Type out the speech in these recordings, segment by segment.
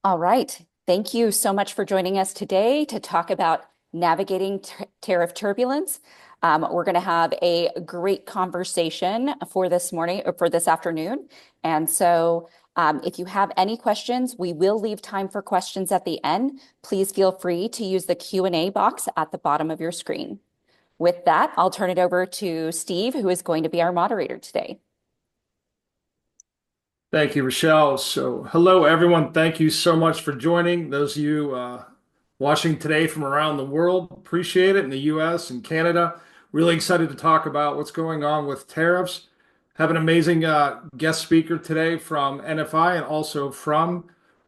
All right. Thank you so much for joining us today to talk about navigating tariff turbulence. We're going to have a great conversation for this morning or for this afternoon. If you have any questions, we will leave time for questions at the end. Please feel free to use the Q&A box at the bottom of your screen. With that, I'll turn it over to Steve, who is going to be our moderator today. Thank you, Rochelle. So, hello, everyone. Thank you so much for joining. Those of you watching today from around the world, appreciate it in the US and Canada. Really excited to talk about what's going on with tariffs. Have an amazing guest speaker today from NFI and also from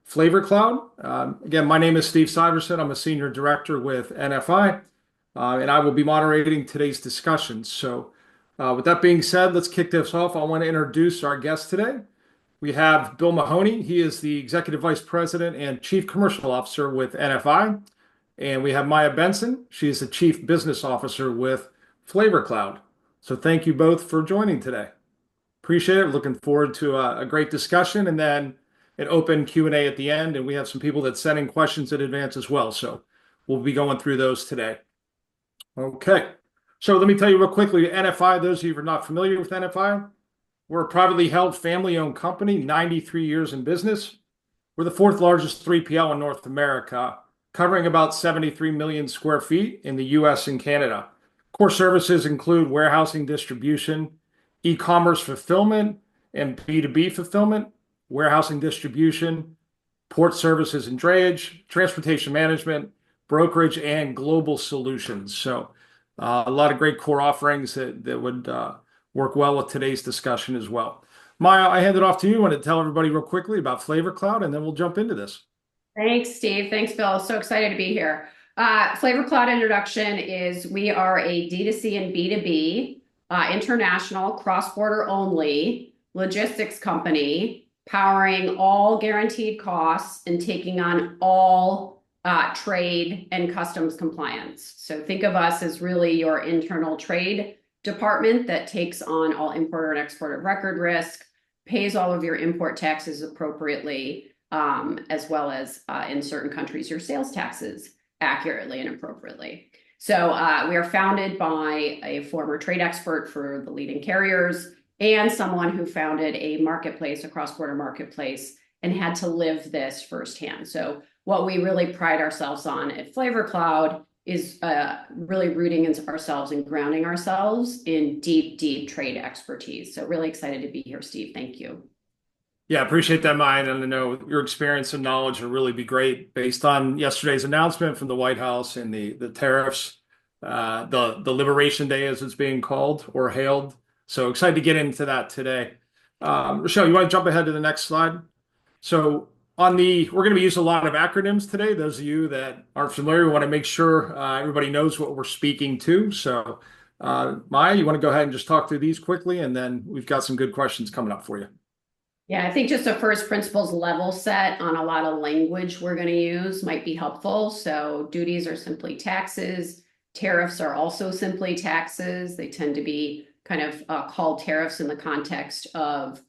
FlavorCloud. Again, my name is Steve Syverson. I'm a senior director with NFI, and I will be moderating today's discussion. With that being said, let's kick this off. I want to introduce our guest today. We have Bill Mahoney. He is the Executive Vice President and Chief Commercial Officer with NFI. And we have Maya Benson. She is the Chief Business Officer with FlavorCloud. So thank you both for joining today. Appreciate it. Looking forward to a great discussion and then an open Q&A at the end. And we have some people that sent in questions in advance as well. So we'll be going through those today. Okay. So let me tell you real quickly, NFI, those of you who are not familiar with NFI, we're a privately held family-owned company, 93 years in business. We're the fourth largest 3PL in North America, covering about 73 million square feet in the US and Canada. Core services include warehousing distribution, e-commerce fulfillment, and B2B fulfillment, warehousing distribution, port services and drayage, transportation management, brokerage, and global solutions. So a lot of great core offerings that would work well with today's discussion as well. Maya, I hand it off to you. I want to tell everybody real quickly about FlavorCloud, and then we'll jump into this. Thanks, Steve. Thanks, Bill. So excited to be here. FlavorCloud introduction is we are a D2C and B2B international cross-border only logistics company powering all guaranteed costs and taking on all trade and customs compliance. So think of us as really your internal trade department that takes on all importer and exporter record risk, pays all of your import taxes appropriately, as well as in certain countries, your sales taxes accurately and appropriately. So we are founded by a former trade expert for the leading carriers and someone who founded a marketplace, a cross-border marketplace, and had to live this firsthand. So what we really pride ourselves on at FlavorCloud is really rooting ourselves and grounding ourselves in deep, deep trade expertise. So really excited to be here, Steve. Thank you. Yeah, appreciate that, Maya. And I know your experience and knowledge will really be great based on yesterday's announcement from the White House and the tariffs, the Liberation Day, as it's being called or hailed. So excited to get into that today. Rochelle, you want to jump ahead to the next slide? So we're going to be using a lot of acronyms today. Those of you that aren't familiar, we want to make sure everybody knows what we're speaking to. So Maya, you want to go ahead and just talk through these quickly, and then we've got some good questions coming up for you. Yeah, I think just a first principles level set on a lot of language we're going to use might be helpful. So duties are simply taxes. Tariffs are also simply taxes. They tend to be kind of called tariffs in the context of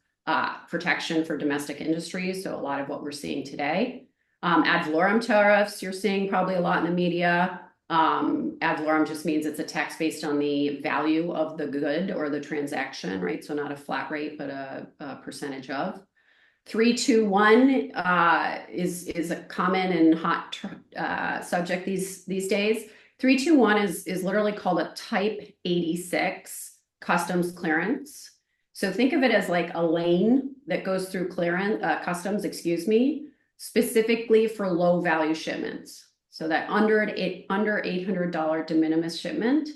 protection for domestic industries. So a lot of what we're seeing today. Ad valorem tariffs, you're seeing probably a lot in the media. Ad valorem just means it's a tax based on the value of the good or the transaction, right? So not a flat rate, but a percentage of. 321 is a common and hot subject these days. 321 is literally called a Type 86 customs clearance. So think of it as like a lane that goes through customs, specifically for low value shipments. So that under $800 de minimis shipment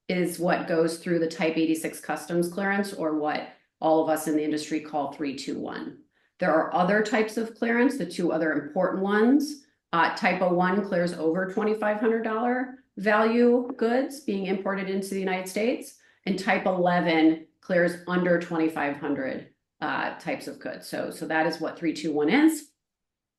is what goes through the Type 86 customs clearance, or what all of us in the industry call 321. There are other types of clearance, the two other important ones. Type 01 clears over $2,500 value goods being imported into the United States, and Type 11 clears under 2,500 types of goods. So that is what 321 is.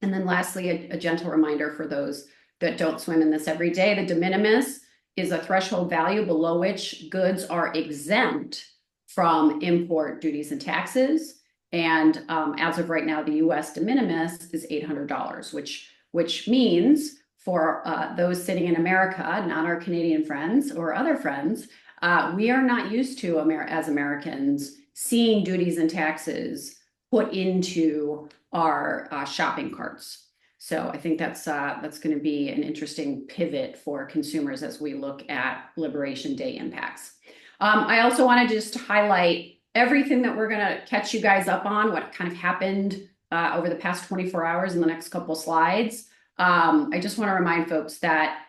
And then lastly, a gentle reminder for those that don't swim in this every day, the de minimis is a threshold value below which goods are exempt from import duties and taxes. And as of right now, the US de minimis is $800, which means for those sitting in America, not our Canadian friends or other friends, we are not used to, as Americans, seeing duties and taxes put into our shopping carts. So I think that's going to be an interesting pivot for consumers as we look at Liberation Day impacts. I also want to just highlight everything that we're going to catch you guys up on, what kind of happened over the past 24 hours in the next couple slides. I just want to remind folks that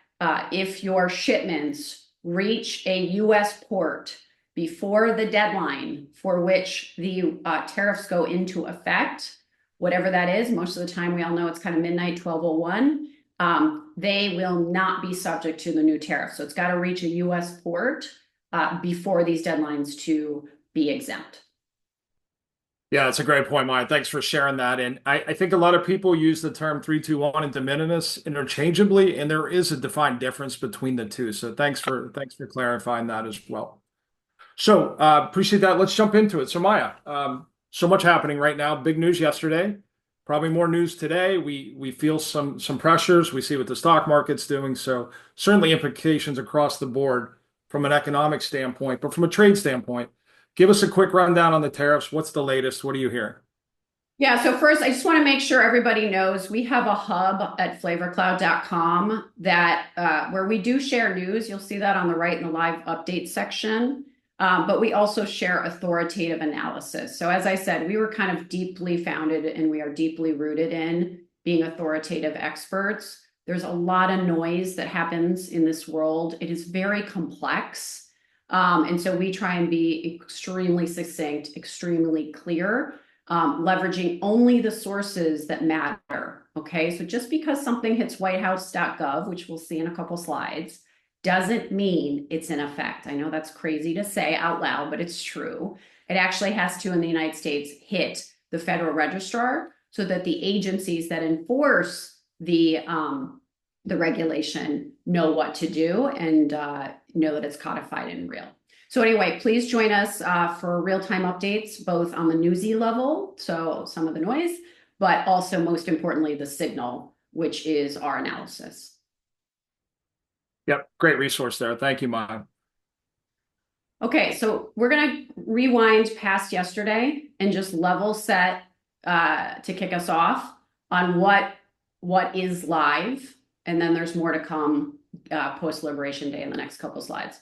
if your shipments reach a US port before the deadline for which the tariffs go into effect, whatever that is, most of the time we all know it's kind of midnight, 12:01, they will not be subject to the new tariff. So it's got to reach a US port before these deadlines to be exempt. Yeah, that's a great point, Maya. Thanks for sharing that. And I think a lot of people use the term 321 and de minimis interchangeably, and there is a defined difference between the two. So thanks for clarifying that as well. So appreciate that. Let's jump into it. So Maya, so much happening right now. Big news yesterday, probably more news today. We feel some pressures. We see what the stock market's doing. So certainly implications across the board from an economic standpoint, but from a trade standpoint. Give us a quick rundown on the tariffs. What's the latest? What are you hearing? Yeah, so first, I just want to make sure everybody knows we have a hub at flavorcloud.com that where we do share news. You'll see that on the right in the live update section. But we also share authoritative analysis. So as I said, we were kind of deeply founded and we are deeply rooted in being authoritative experts. There's a lot of noise that happens in this world. It is very complex. And so we try and be extremely succinct, extremely clear, leveraging only the sources that matter. Okay, so just because something hits whitehouse.gov, which we'll see in a couple slides, doesn't mean it's in effect. I know that's crazy to say out loud, but it's true. It actually has to, in the United States, hit the Federal Registrar so that the agencies that enforce the regulation know what to do and know that it's codified and real. So anyway, please join us for real-time updates, both on the newsy level, so some of the noise, but also most importantly, the signal, which is our analysis. Yep, great resource there. Thank you, Maya. Okay, so we're going to rewind past yesterday and just level set to kick us off on what is live, and then there's more to come post-Liberation Day in the next couple slides.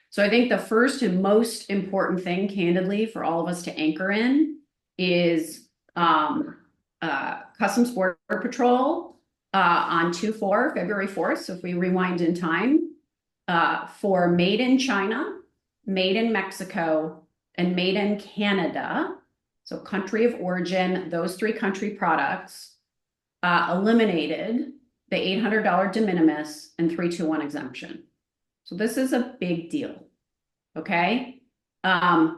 So I think the first and most important thing, candidly, for all of us to anchor in is Customs Border Patrol on February 4th. So if we rewind in time, for made in China, made in Mexico, and made in Canada, so country of origin, those three country products, eliminated the $800 de minimis and 321 exemption. So this is a big deal, okay? About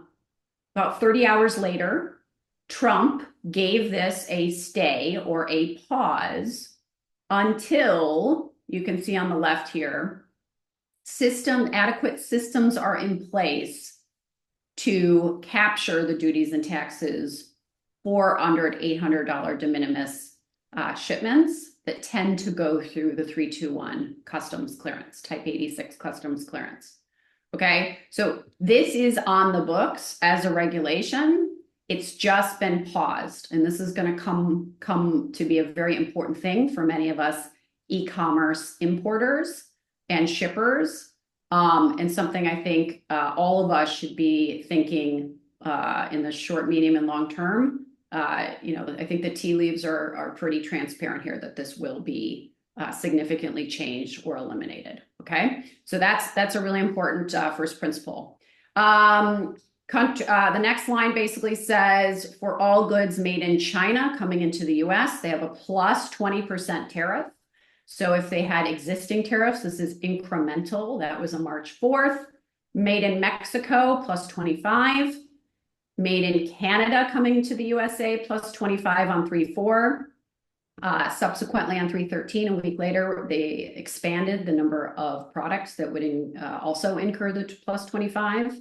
30 hours later, Trump gave this a stay or a pause until, you can see on the left here, adequate systems are in place to capture the duties and taxes for under $800 de minimis shipments that tend to go through the 321 customs clearance, type 86 customs clearance. Okay, so this is on the books as a regulation. It's just been paused, and this is going to come to be a very important thing for many of us e-commerce importers and shippers, and something I think all of us should be thinking in the short, medium, and long term. I think the tea leaves are pretty transparent here that this will be significantly changed or eliminated. Okay, so that's a really important first principle. The next line basically says for all goods made in China coming into the US, they have a plus 20% tariff. So if they had existing tariffs, this is incremental. That was on March 4th. Made in Mexico, plus 25. Made in Canada coming to the USA, plus 25 on 3/4. Subsequently on 3/13, a week later, they expanded the number of products that would also incur the plus 25.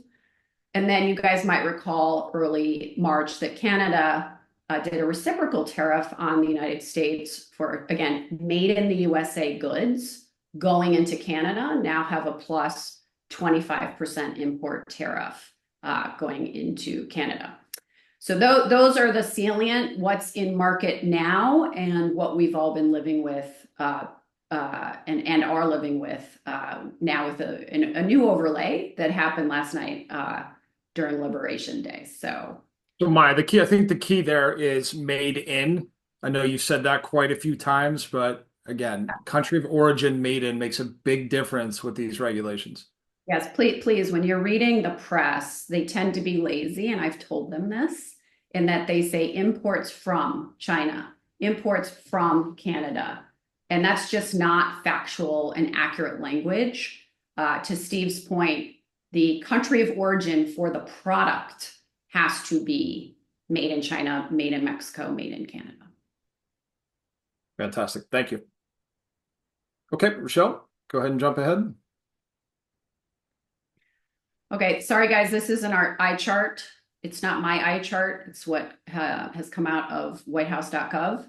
And then you guys might recall early March that Canada did a reciprocal tariff on the United States for, again, made in the USA goods going into Canada now have a plus 25% import tariff going into Canada. So those are the salient, what's in market now and what we've all been living with and are living with now with a new overlay that happened last night during Liberation Day. So Maya, I think the key there is made in. I know you said that quite a few times, but again, country of origin made in makes a big difference with these regulations. yes, please, when you're reading the press, they tend to be lazy, and I've told them this, in that they say imports from China, imports from Canada. And that's just not factual and accurate language. To Steve's point, the country of origin for the product has to be made in China, made in Mexico, made in Canada. Fantastic. Thank you. Okay, Rochelle, go ahead and jump ahead. Okay, sorry guys, this isn't our eye chart. It's not my eye chart. It's what has come out of whitehouse.gov.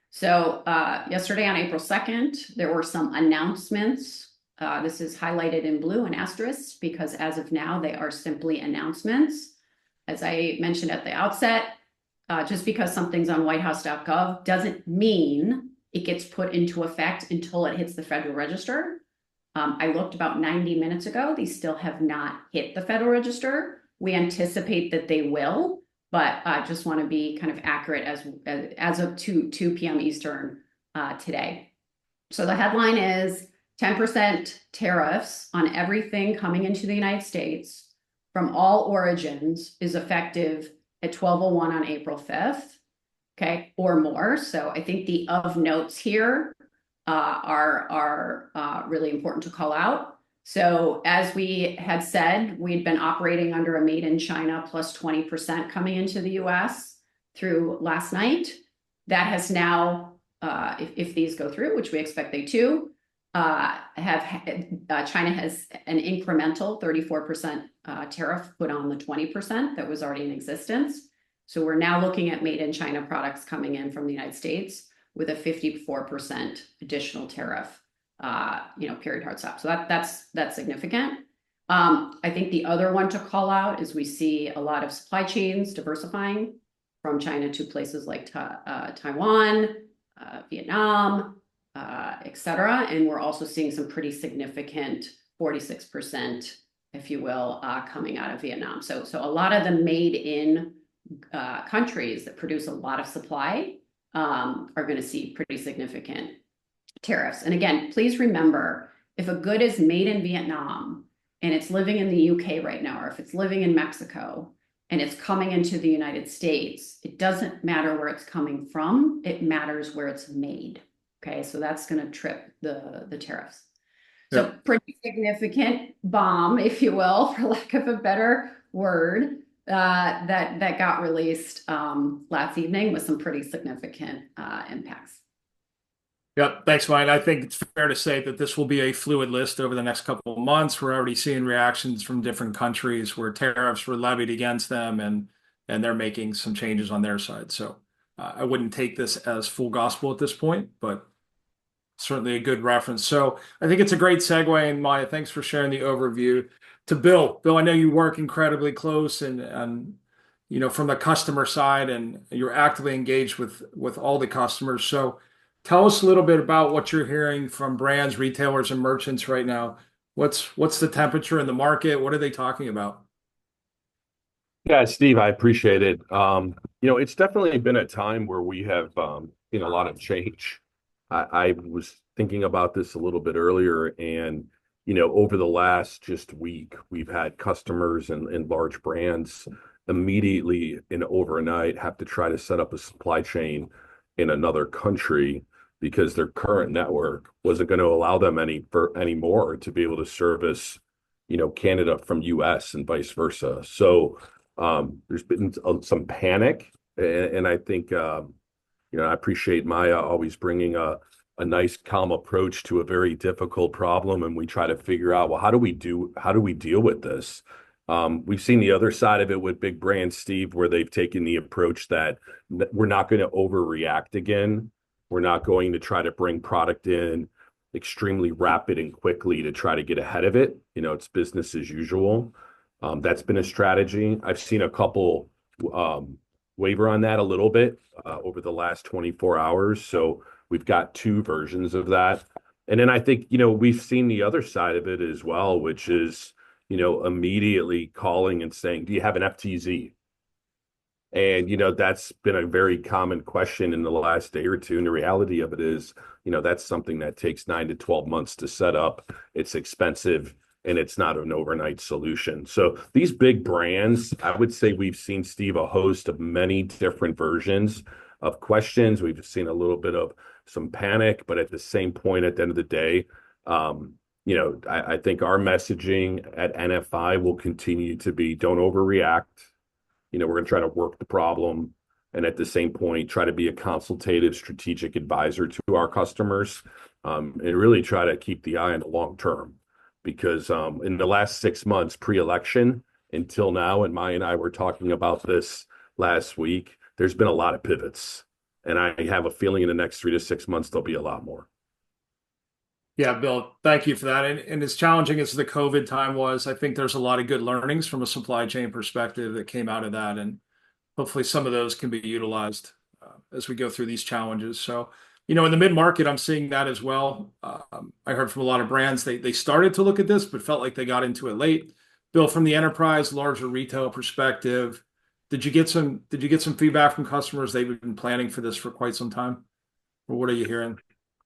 So yesterday on April 2nd, there were some announcements. This is highlighted in blue and asterisks because as of now, they are simply announcements. As I mentioned at the outset, just because something's on whitehouse.gov doesn't mean it gets put into effect until it hits the Federal Register. I looked about 90 minutes ago. These still have not hit the Federal Register. We anticipate that they will, but I just want to be kind of accurate as of 2 p.m. Eastern today. So the headline is 10% tariffs on everything coming into the United States from all origins is effective at 12:01 on April 5th, okay, or more. So I think the of notes here are really important to call out. So as we had said, we'd been operating under a made in China plus 20% coming into the US through last night. That has now, if these go through, which we expect they to, China has an incremental 34% tariff put on the 20% that was already in existence. So we're now looking at made in China products coming in from the United States with a 54% additional tariff, period hard stop. So that's significant. I think the other one to call out is we see a lot of supply chains diversifying from China to places like Taiwan, Vietnam, et cetera. And we're also seeing some pretty significant 46%, if you will, coming out of Vietnam. So a lot of the made in countries that produce a lot of supply are going to see pretty significant tariffs. And again, please remember, if a good is made in Vietnam and it's living in the UK right now, or if it's living in Mexico and it's coming into the United States, it doesn't matter where it's coming from. It matters where it's made. Okay, so that's going to trip the tariffs. So Yep. pretty significant bomb, if you will, for lack of a better word, that got released last evening with some pretty significant impacts. Yep. Thanks, Mike. I think it's fair to say that this will be a fluid list over the next couple of months. We're already seeing reactions from different countries where tariffs were levied against them and they're making some changes on their side. So I wouldn't take this as full gospel at this point, but certainly a good reference. So I think it's a great segue. And Maya, thanks for sharing the overview. To Bill. Bill, I know you work incredibly close and from the customer side, and you're actively engaged with all the customers. So tell us a little bit about what you're hearing from brands, retailers, and merchants right now. What's the temperature in the market? What are they talking about? Yeah, Steve, I appreciate it. It's definitely been a time where we have seen a lot of change. I was thinking about this a little bit earlier, and over the last just week, we've had customers and large brands immediately and overnight have to try to set up a supply chain in another country because their current network wasn't going to allow them anymore to be able to service, Canada from US and vice versa. So there's been some panic, and I think I appreciate Maya always bringing a nice calm approach to a very difficult problem, and we try to figure out, well, how do we deal with this? We've seen the other side of it with big brands, Steve, where they've taken the approach that we're not going to overreact again. We're not going to try to bring product in extremely rapid and quickly to try to get ahead of it. It's business as usual. That's been a strategy. I've seen a couple waver on that a little bit over the last 24 hours. So we've got two versions of that. And then I think, we've seen the other side of it as well, which is, immediately calling and saying, do you have an FTZ? And, that's been a very common question in the last day or two. And the reality of it is, that's something that takes 9 to 12 months to set up. It's expensive and it's not an overnight solution. So these big brands, I would say we've seen, Steve, a host of many different versions of questions. We've seen a little bit of some panic, but at the same point, at the end of the day, I think our messaging at NFI will continue to be don't overreact. We're going to try to work the problem and at the same point, try to be a consultative strategic advisor to our customers and really try to keep the eye on the long term. Because in the last 6 months pre-election until now, and Maya and I were talking about this last week, there's been a lot of pivots. And I have a feeling in the next 3 to 6 months, there'll be a lot more. Yeah, Bill, thank you for that. And as challenging as the COVID time was, I think there's a lot of good learnings from a supply chain perspective that came out of that. And hopefully some of those can be utilized as we go through these challenges. So, in the mid-market, I'm seeing that as well. I heard from a lot of brands, they started to look at this, but felt like they got into it late. Bill, from the enterprise, larger retail perspective, did you get some feedback from customers? They've been planning for this for quite some time. Or what are you hearing?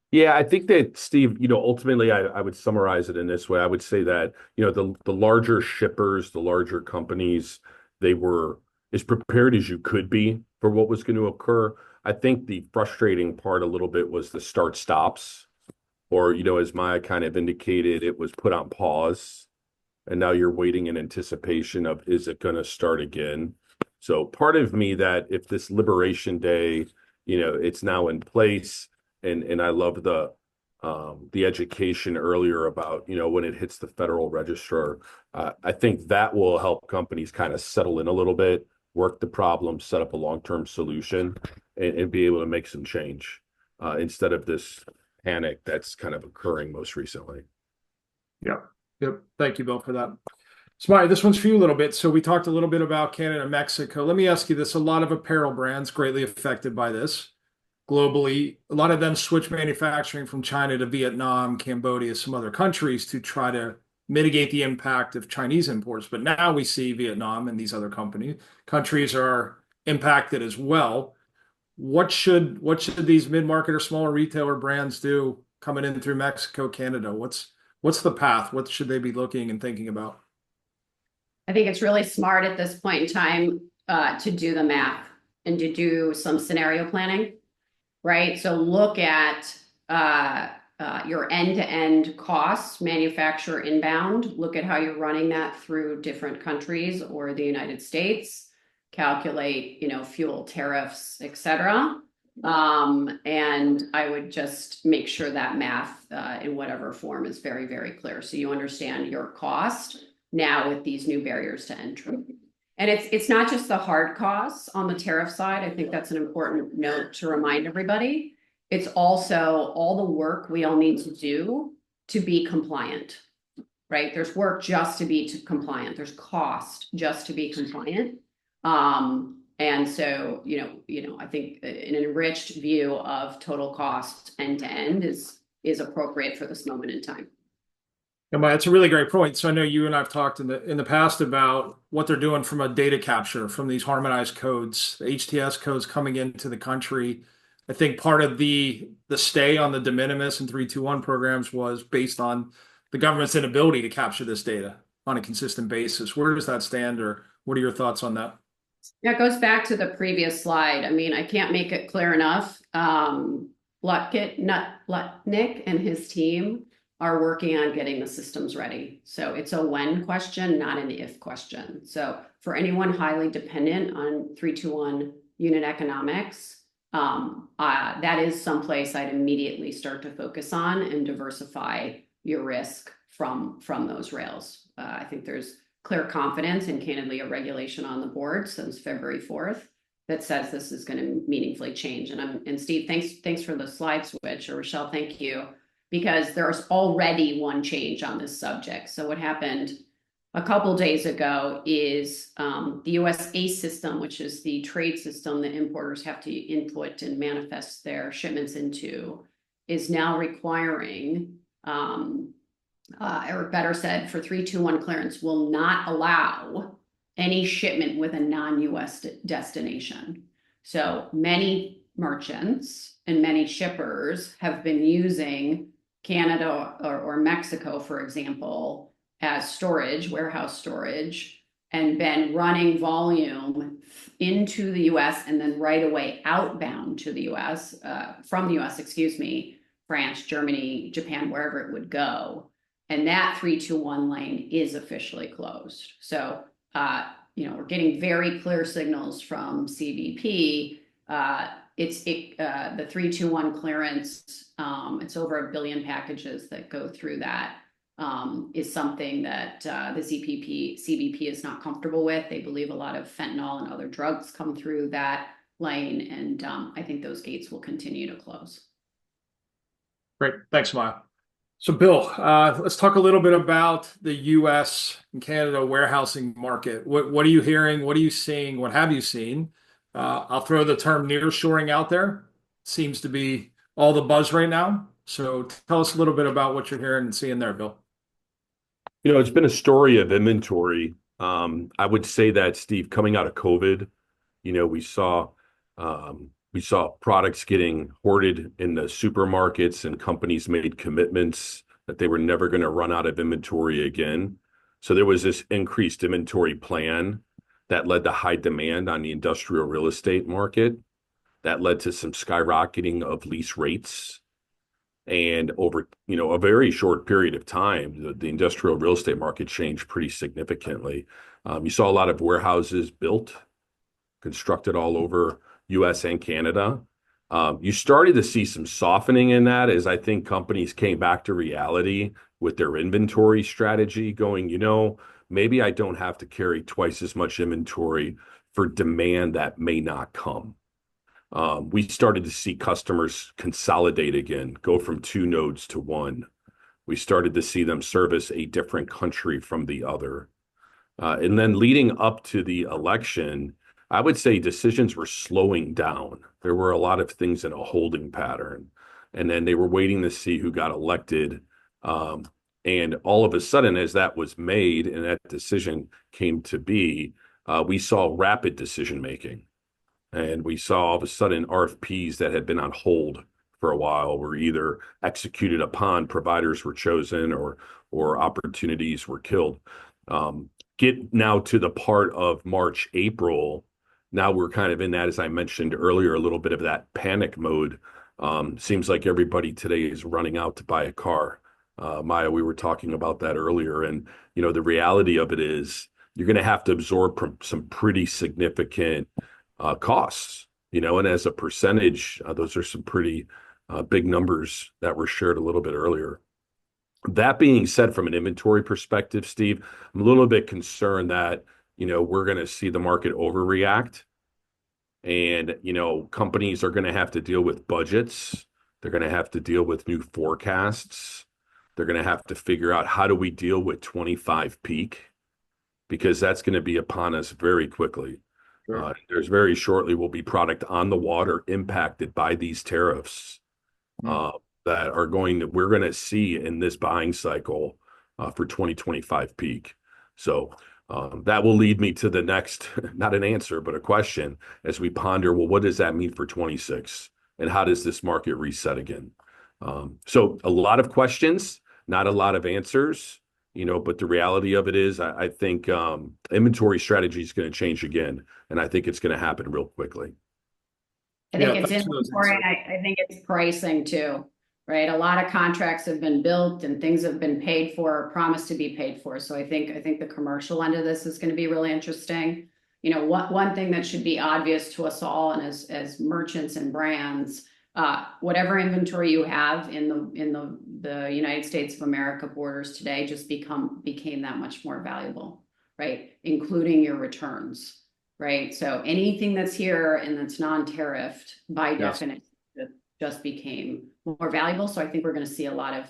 Yeah, I think that, Steve, ultimately I would summarize it in this way. I would say that, the larger shippers, the larger companies, they were as prepared as you could be for what was going to occur. I think the frustrating part a little bit was the start stops, or, as Maya kind of indicated, it was put on pause. And now you're waiting in anticipation of, is it going to start again? So part of me that if this Liberation Day, it's now in place, and I love the education earlier about, when it hits the Federal Register, I think that will help companies kind of settle in a little bit, work the problem, set up a long-term solution, and be able to make some change instead of this panic that's kind of occurring most recently. Yep. Thank you, Bill, for that. Smiley, this one's for you a little bit. So we talked a little bit about Canada and Mexico. Let me ask you this. A lot of apparel brands greatly affected by this. Globally, a lot of them switch manufacturing from China to Vietnam, Cambodia, some other countries to try to mitigate the impact of Chinese imports. But now we see Vietnam and these other countries are impacted as well. What should these mid-market or smaller retailer brands do coming in through Mexico, Canada? What's the path? What should they be looking and thinking about? I think it's really smart at this point in time to do the math and to do some scenario planning. Right. So look at your end-to-end costs, manufacture inbound, look at how you're running that through different countries or the United States, calculate, fuel tariffs, et cetera. And I would just make sure that math in whatever form is very, very clear. So you understand your cost now with these new barriers to entry. And it's not just the hard costs on the tariff side. I think that's an important note to remind everybody. It's also all the work we all need to do to be compliant, right? There's work just to be compliant. There's cost just to be compliant. And so, I think an enriched view of total cost end to end is appropriate for this moment in time. Yeah, that's a really great point. So I know you and I've talked in the past about what they're doing from a data capture from these harmonized codes, the HTS codes coming into the country. I think part of the stay on the de minimis and 321 programs was based on the government's inability to capture this data on a consistent basis. Where does that stand, or what are your thoughts on that? Yeah, it goes back to the previous slide. I mean, I can't make it clear enough. Nick and his team are working on getting the systems ready. So it's a when question, not an if question. So for anyone highly dependent on 321 unit economics, that is someplace I'd immediately start to focus on and diversify your risk from those rails. I think there's clear confidence and candidly a regulation on the board since February 4th that says this is going to meaningfully change. And Steve, thanks for the slide switch, or Rochelle, thank you, because there's already one change on this subject. So what happened a couple days ago is the US ACE system, which is the trade system that importers have to input and manifest their shipments into, is now requiring, or better said, for 321 clearance will not allow any shipment with a non-US destination. So many merchants and many shippers have been using Canada or Mexico, for example, as storage, warehouse storage, and been running volume into the US and then right away outbound to the US, from the US, excuse me, France, Germany, Japan, wherever it would go. And that 321 lane is officially closed. So, we're getting very clear signals from CBP. The 321 clearance, it's over 1 billion packages that go through that, is something that the CBP is not comfortable with. They believe a lot of fentanyl and other drugs come through that lane, and I think those gates will continue to close. Great. Thanks, Maya. So, Bill, let's talk a little bit about the U.S. and Canada warehousing market. What are you hearing? What are you seeing? What have you seen? I'll throw the term nearshoring out there. Seems to be all the buzz right now. So tell us a little bit about what you're hearing and seeing there, Bill. It's been a story of inventory. I would say that, Steve, coming out of COVID, we saw products getting hoarded in the supermarkets, and companies made commitments that they were never going to run out of inventory again. So there was this increased inventory plan that led to high demand on the industrial real estate market. That led to some skyrocketing of lease rates. And over, a very short period of time, the industrial real estate market changed pretty significantly. You saw a lot of warehouses built, constructed all over US and Canada. You started to see some softening in that as I think companies came back to reality with their inventory strategy, going, maybe I don't have to carry twice as much inventory for demand that may not come. We started to see customers consolidate again, go from 2 nodes to 1. We started to see them service a different country from the other. And then leading up to the election, I would say decisions were slowing down. There were a lot of things in a holding pattern, and then they were waiting to see who got elected. And all of a sudden, as that was made and that decision came to be, we saw rapid decision making. And we saw all of a sudden RFPs that had been on hold for a while were either executed upon, providers were chosen, or opportunities were killed. Get now to the part of March, April. Now we're kind of in that, as I mentioned earlier, a little bit of that panic mode. Seems like everybody today is running out to buy a car. Maya, we were talking about that earlier. And, the reality of it is you're going to have to absorb some pretty significant costs, and as a percentage, those are some pretty big numbers that were shared a little bit earlier. That being said, from an inventory perspective, Steve, I'm a little bit concerned that, we're going to see the market overreact, and, companies are going to have to deal with budgets. They're going to have to deal with new forecasts. They're going to have to figure out, how do we deal with 25 peak? Because that's going to be upon us very quickly. Sure. There's very shortly will be product on the water impacted by these tariffs that we're going to see in this buying cycle for 2025 peak. So that will lead me to the next, not an answer, but a question as we ponder, well, what does that mean for 26? And how does this market reset again? So a lot of questions, not a lot of answers. But the reality of it is, I think inventory strategy is going to change again, and I think it's going to happen real quickly. I think it's inventory, and I think it's pricing too, right? A lot of contracts have been built and things have been paid for, or promised to be paid for. So I think the commercial end of this is going to be really interesting. One thing that should be obvious to us all, and as merchants and brands, whatever inventory you have in the United States of America borders today just became that much more valuable, right? Including your returns, right? So anything that's here and that's non-tariffed by definition just became more valuable. So I think we're going to see a lot of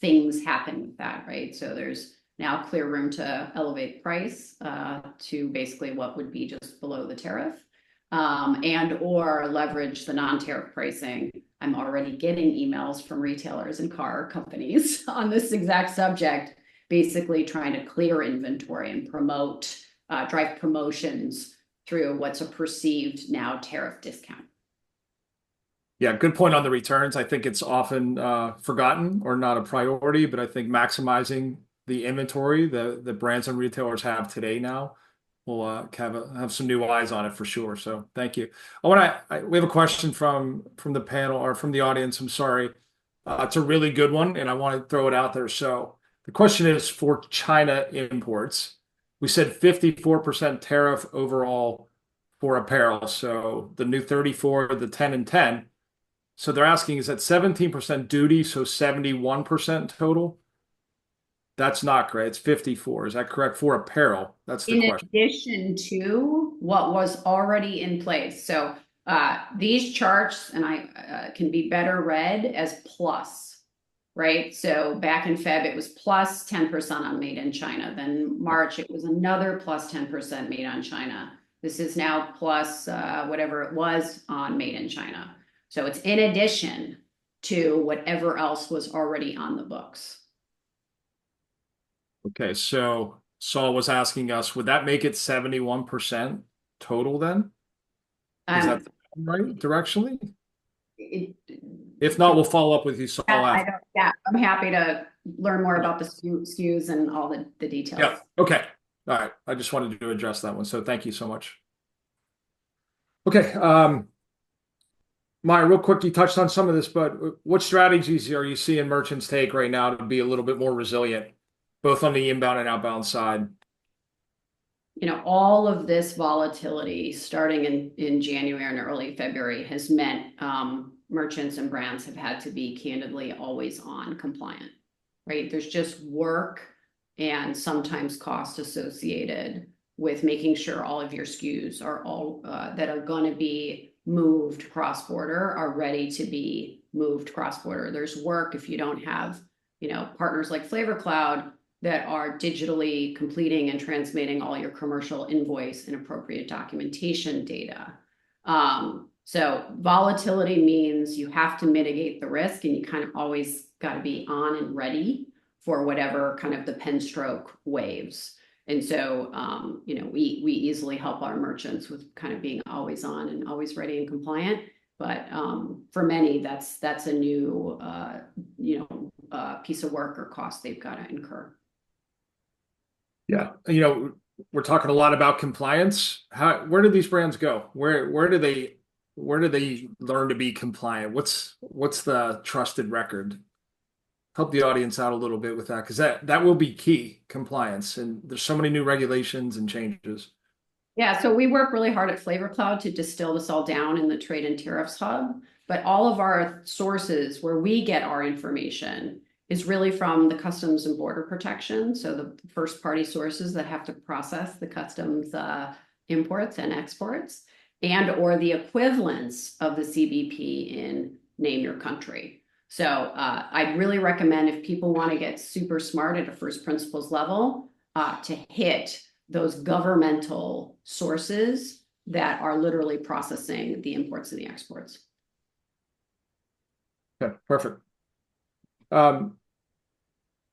things happen with that, right? So there's now clear room to elevate price to basically what would be just below the tariff, and or leverage the non-tariff pricing. I'm already getting emails from retailers and car companies on this exact subject, basically trying to clear inventory and promote, drive promotions through what's a perceived now tariff discount. Yeah, good point on the returns. I think it's often forgotten or not a priority, but I think maximizing the inventory the brands and retailers have today now will have some new eyes on it for sure. So thank you. We have a question from the panel or from the audience. I'm sorry. It's a really good one, and I want to throw it out there. So the question is for China imports. We said 54% tariff overall for apparel. So the new 34, the 10 and 10. So they're asking, is that 17% duty, so 71% total? That's not correct. It's 54. Is that correct for apparel? That's the question. In addition to what was already in place. So these charts, and I can be better read as plus, right? So back in Feb, it was plus 10% on made in China. Then March, it was another plus 10% made on China. This is now plus whatever it was on made in China. So it's in addition to whatever else was already on the books. Okay, so Saul was asking us, would that make it 71% total then? Is that right directionally? If not, we'll follow up with you, Saul. Yeah, I'm happy to learn more about the SKUs and all the details. Yeah, okay. All right. I just wanted to address that one. So thank you so much. Okay. Maya, real quick, you touched on some of this, but what strategies are you seeing merchants take right now to be a little bit more resilient, both on the inbound and outbound side? You know, all of this volatility starting in January and early February has meant merchants and brands have had to be candidly always on compliant, right? There's just work and sometimes cost associated with making sure all of your SKUs are all that are going to be moved cross-border are ready to be moved cross-border. There's work if you don't have, you know, partners like FlavorCloud that are digitally completing and transmitting all your commercial invoice and appropriate documentation data. So volatility means you have to mitigate the risk, and you kind of always got to be on and ready for whatever kind of the pen stroke waves. And so, you know, we easily help our merchants with kind of being always on and always ready and compliant. But for many, that's a new, piece of work or cost they've got to incur. Yeah, you know, we're talking a lot about compliance. Where do these brands go? Where do they learn to be compliant? What's the trusted record? Help the audience out a little bit with that, because that will be key, compliance, and there's so many new regulations and changes. Yeah, so we work really hard at FlavorCloud to distill this all down in the Trade and Tariffs Hub, but all of our sources where we get our information is really from the Customs and Border Protection, so the first party sources that have to process the customs imports and exports, and or the equivalents of the CBP in name your country. So I'd really recommend, if people want to get super smart at a first principles level, to hit those governmental sources that are literally processing the imports and the exports. Okay, perfect. Bill,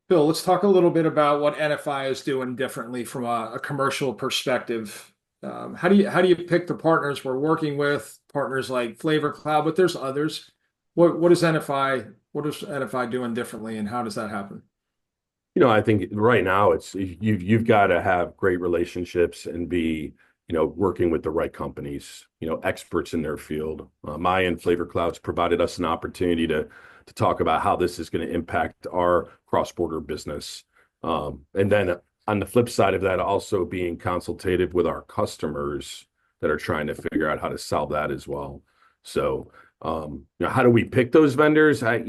let's talk a little bit about what NFI is doing differently from a commercial perspective. How do you pick the partners we're working with, partners like FlavorCloud, but there's others. What is NFI doing differently, and how does that happen? You know, I think right now you've got to have great relationships and be, you know, working with the right companies, you know, experts in their field. Maya and FlavorCloud's provided us an opportunity to talk about how this is going to impact our cross-border business. And then on the flip side of that, also being consultative with our customers that are trying to figure out how to solve that as well. So, you know, how do we pick those vendors? I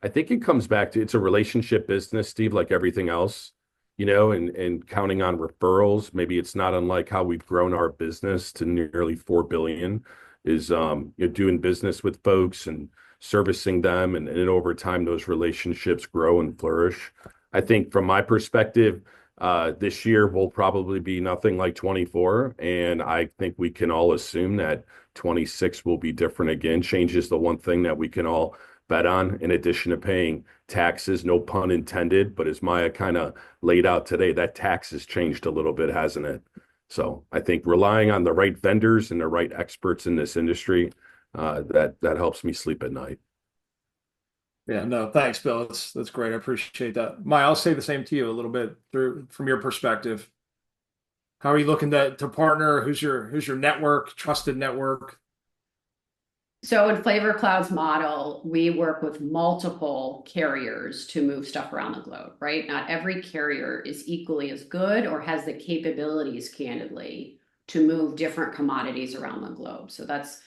think it comes back to, it's a relationship business, Steve, like everything else. and counting on referrals. Maybe it's not unlike how we've grown our business to nearly 4 billion is doing business with folks and servicing them. And over time, those relationships grow and flourish. I think from my perspective, this year will probably be nothing like 24. And I think we can all assume that 26 will be different again. Change is the one thing that we can all bet on, in addition to paying taxes, no pun intended. But as Maya kind of laid out today, that tax has changed a little bit, hasn't it? So I think relying on the right vendors and the right experts in this industry, that helps me sleep at night. Yeah, no, thanks, Bill. That's great. I appreciate that. Maya, I'll say the same to you a little bit from your perspective. How are you looking to partner? Who's your network, trusted network? So in FlavorCloud's model, we work with multiple carriers to move stuff around the globe, right? Not every carrier is equally as good or has the capabilities, candidly, to move different commodities around the globe. So that's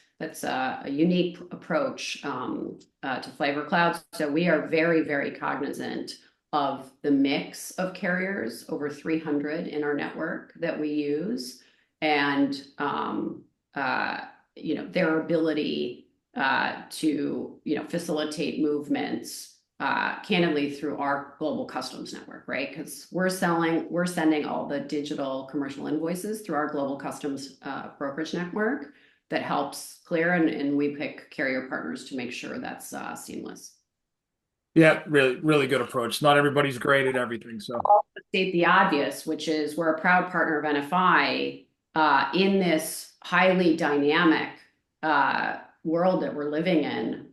a unique approach to FlavorCloud. So we are very, very cognizant of the mix of carriers, over 300 in our network that we use, and their ability to facilitate movements candidly through our global customs network, right? Because we're sending all the digital commercial invoices through our global customs brokerage network that helps clear, and we pick carrier partners to make sure that's seamless. Yeah, really, really good approach. Not everybody's great at everything, so. State the obvious, which is we're a proud partner of NFI in this highly dynamic world that we're living in,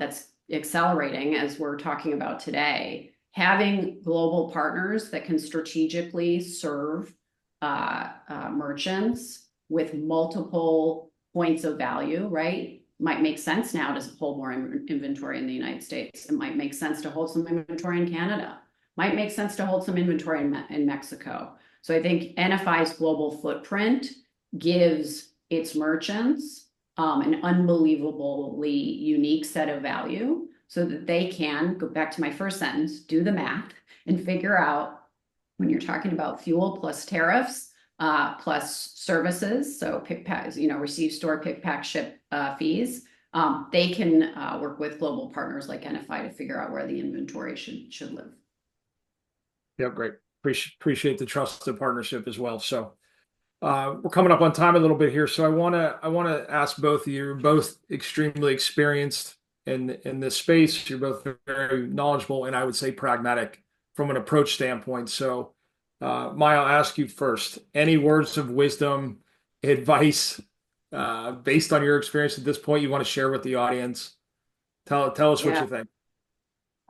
that's accelerating, as we're talking about today. Having global partners that can strategically serve merchants with multiple points of value, right? Might make sense now to hold more inventory in the United States. It might make sense to hold some inventory in Canada. Might make sense to hold some inventory in Mexico. So I think NFI's global footprint gives its merchants an unbelievably unique set of value, so that they can, go back to my first sentence, do the math and figure out, when you're talking about fuel plus tariffs, plus services, so pick, pack, receive, store, pick, pack, ship fees, they can work with global partners like NFI to figure out where the inventory should live. Yeah, great. Appreciate the trusted partnership as well. So we're coming up on time a little bit here, so I want to ask both of you. You're both extremely experienced in this space. You're both very knowledgeable, and I would say pragmatic from an approach standpoint. So Maya, I'll ask you first. Any words of wisdom, advice, based on your experience at this point, you want to share with the audience? Tell us what you think.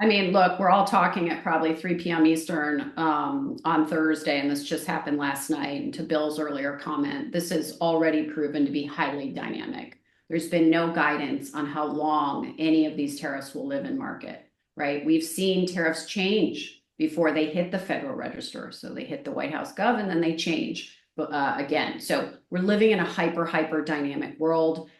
I mean, look, we're all talking at probably 3 p.m. Eastern on Thursday, and this just happened last night. And to Bill's earlier comment, this is already proven to be highly dynamic. There's been no guidance on how long any of these tariffs will live in market, right? We've seen tariffs change before they hit the Federal Register. So they hit the White House Gov, and then they change again. So we're living in a hyper dynamic world.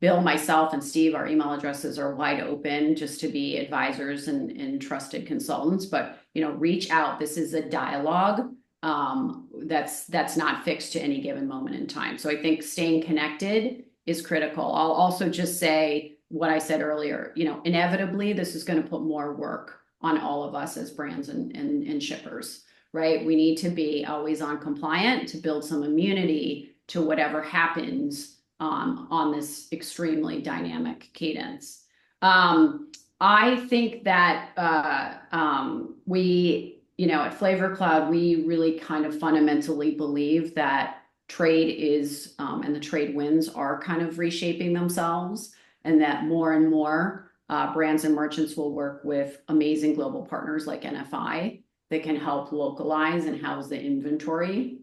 Bill, myself, and Steve, our email addresses are wide open just to be advisors and trusted consultants. But reach out. This is a dialogue that's not fixed to any given moment in time. So I think staying connected is critical. I'll also just say what I said earlier. Inevitably, this is going to put more work on all of us as brands and shippers, right? We need to be always on compliant to build some immunity to whatever happens on this extremely dynamic cadence. I think that we, at FlavorCloud, we really kind of fundamentally believe that trade is, and the trade winds are kind of reshaping themselves, and that more and more brands and merchants will work with amazing global partners like NFI that can help localize and house the inventory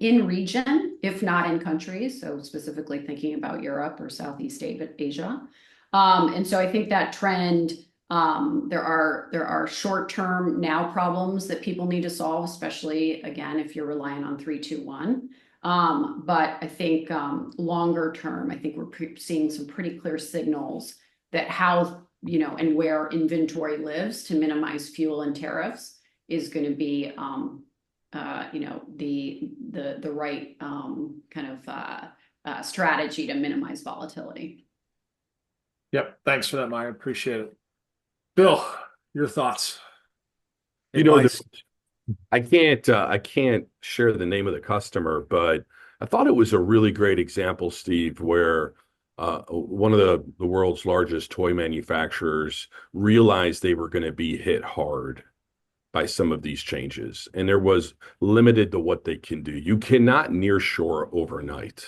in region, if not in countries. So specifically thinking about Europe or Southeast Asia. And so I think that trend, there are short-term now problems that people need to solve, especially again, if you're relying on 3-2-1. But I think longer term, I think we're seeing some pretty clear signals that how, and where inventory lives to minimize fuel and tariffs is going to be, you know, the right kind of strategy to minimize volatility. Yep. Thanks for that, Maya. Appreciate it. Bill, your thoughts? You know, Advice? I can't share the name of the customer, but I thought it was a really great example, Steve, where one of the world's largest toy manufacturers realized they were going to be hit hard by some of these changes, and there was limited to what they can do. You cannot nearshore overnight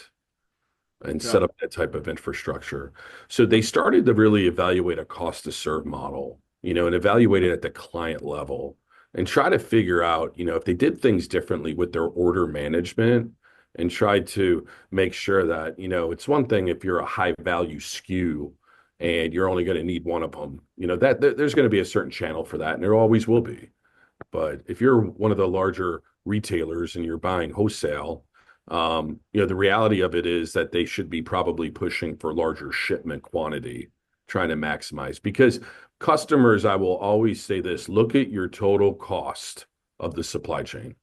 and set up that type of infrastructure. So they started to really evaluate a cost to serve model, you know, and evaluate it at the client level and try to figure out, you know, if they did things differently with their order management and tried to make sure that, you know, it's one thing if you're a high value SKU and you're only going to need one of them, you know, that there's going to be a certain channel for that, and there always will be. But if you're one of the larger retailers and you're buying wholesale, you know, the reality of it is that they should be probably pushing for larger shipment quantity, trying to maximize. Because customers, I will always say this, look at your total cost of the supply chain.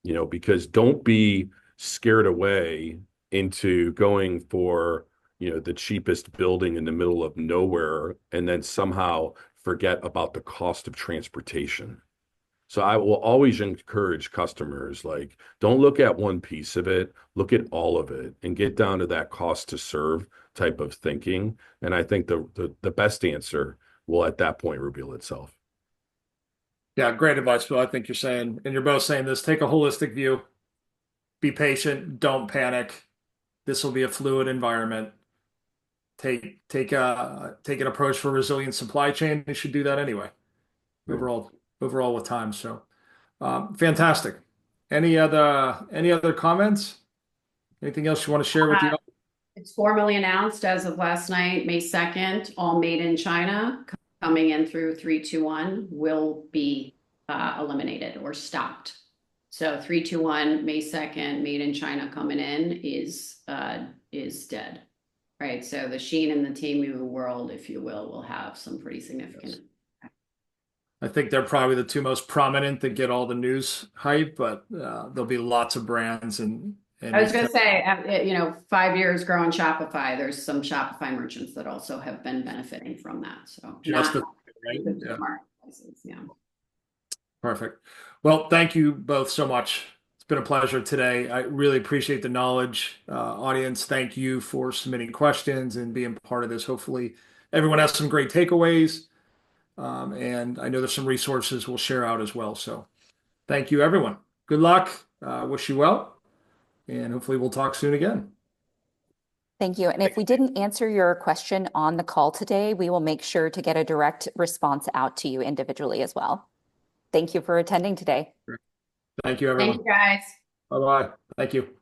You know, because don't be scared away into going for, you know, the cheapest building in the middle of nowhere and then somehow forget about the cost of transportation. So I will always encourage customers, like, don't look at one piece of it, look at all of it and get down to that cost to serve type of thinking. And I think the best answer will at that point reveal itself. Yeah, great advice, Bill. I think you're saying, and you're both saying this, take a holistic view, be patient, don't panic. This will be a fluid environment. Take an approach for resilient supply chain. You should do that anyway. Overall with time. So fantastic. Any other comments? Anything else you want to share with the audience? It's formally announced as of last night, May 2nd, all made in China coming in through 321 will be eliminated or stopped. So 321, May 2nd, made in China coming in is dead. Right. So the Shein and the Temu world, if you will have some pretty significant. I think they're probably the two most prominent that get all the news hype, but there'll be lots of brands and I was going to say, you know, 5 years growing Shopify, there's some Shopify merchants that also have been benefiting from that. So just not right? Yeah. marketplaces, yeah. Perfect. Well, thank you both so much. It's been a pleasure today. I really appreciate the knowledge. Audience, thank you for submitting questions and being part of this. Hopefully everyone has some great takeaways. And I know there's some resources we'll share out as well. So thank you, everyone. Good luck. Wish you well. And hopefully we'll talk soon again. Thank you. And if we didn't answer your question on the call today, we will make sure to get a direct response out to you individually as well. Thank you for attending today. Thank you, everyone. Thank you, guys. Bye-bye. Thank you.